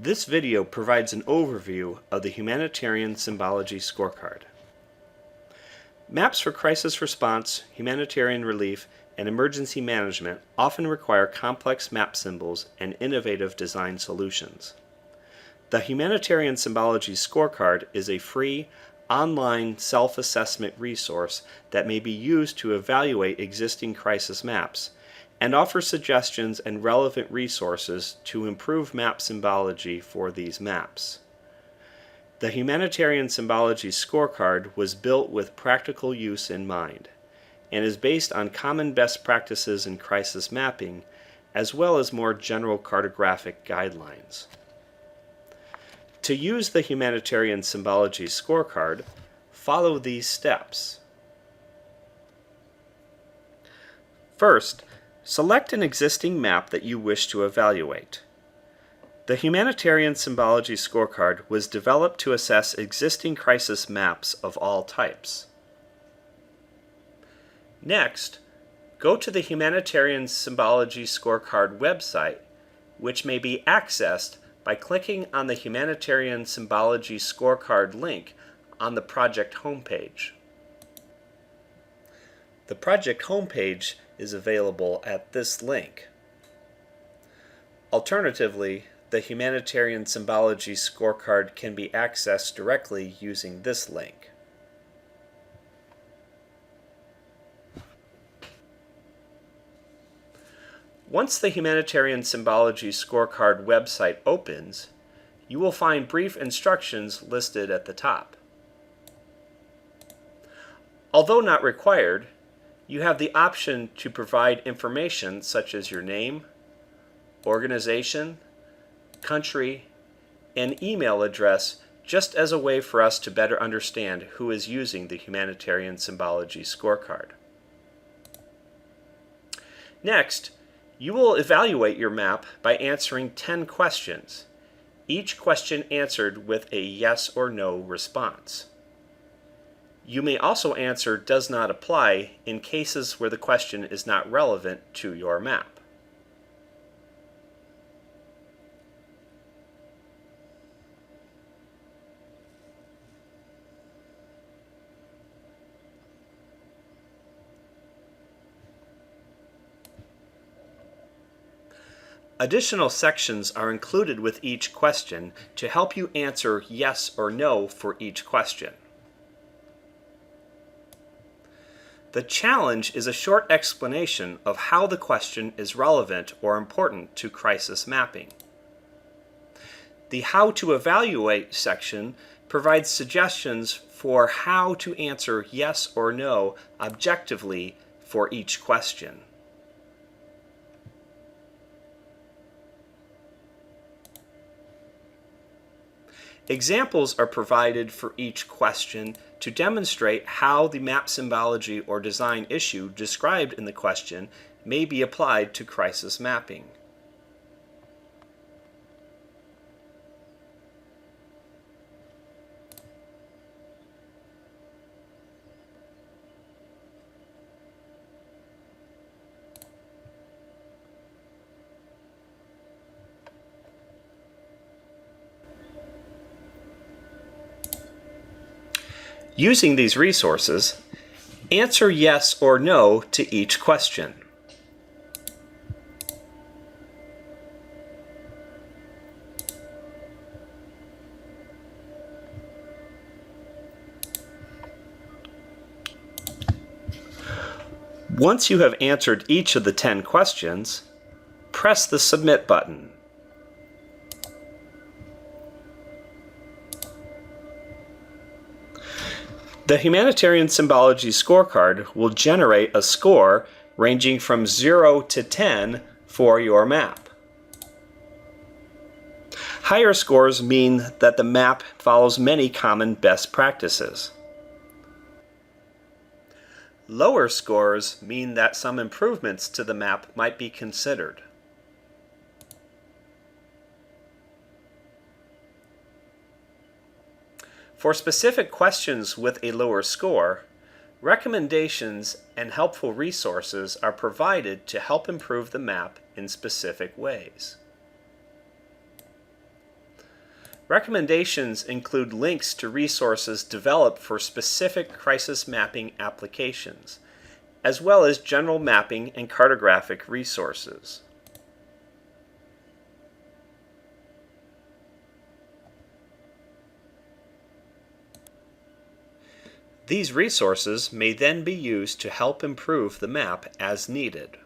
This video provides an overview of the Humanitarian Symbology Scorecard. Maps for crisis response, humanitarian relief, and emergency management often require complex map symbols and innovative design solutions. The Humanitarian Symbology Scorecard is a free, online self-assessment resource that may be used to evaluate existing crisis maps and offer suggestions and relevant resources to improve map symbology for these maps. The Humanitarian Symbology Scorecard was built with practical use in mind and is based on common best practices in crisis mapping as well as more general cartographic guidelines. To use the Humanitarian Symbology Scorecard, follow these steps. First, select an existing map that you wish to evaluate. The Humanitarian Symbology Scorecard was developed to assess existing crisis maps of all types. Next, go to the Humanitarian Symbology Scorecard website, which may be accessed by clicking on the Humanitarian Symbology Scorecard link on the project homepage. The project homepage is available at this link. Alternatively, the Humanitarian Symbology Scorecard can be accessed directly using this link. Once the Humanitarian Symbology Scorecard website opens, you will find brief instructions listed at the top. Although not required, you have the option to provide information such as your name, organization, country, and email address just as a way for us to better understand who is using the Humanitarian Symbology Scorecard. Next, you will evaluate your map by answering 10 questions, each question answered with a yes or no response. You may also answer does not apply in cases where the question is not relevant to your map. Additional sections are included with each question to help you answer yes or no for each question. The challenge is a short explanation of how the question is relevant or important to crisis mapping. The How to Evaluate section provides suggestions for how to answer yes or no objectively for each question. Examples are provided for each question to demonstrate how the map symbology or design issue described in the question may be applied to crisis mapping. Using these resources, answer yes or no to each question. Once you have answered each of the 10 questions, press the Submit button. The Humanitarian Symbology Scorecard will generate a score ranging from 0 to 10 for your map. Higher scores mean that the map follows many common best practices. Lower scores mean that some improvements to the map might be considered. For specific questions with a lower score, recommendations and helpful resources are provided to help improve the map in specific ways. Recommendations include links to resources developed for specific crisis mapping applications, as well as general mapping and cartographic resources. These resources may then be used to help improve the map as needed.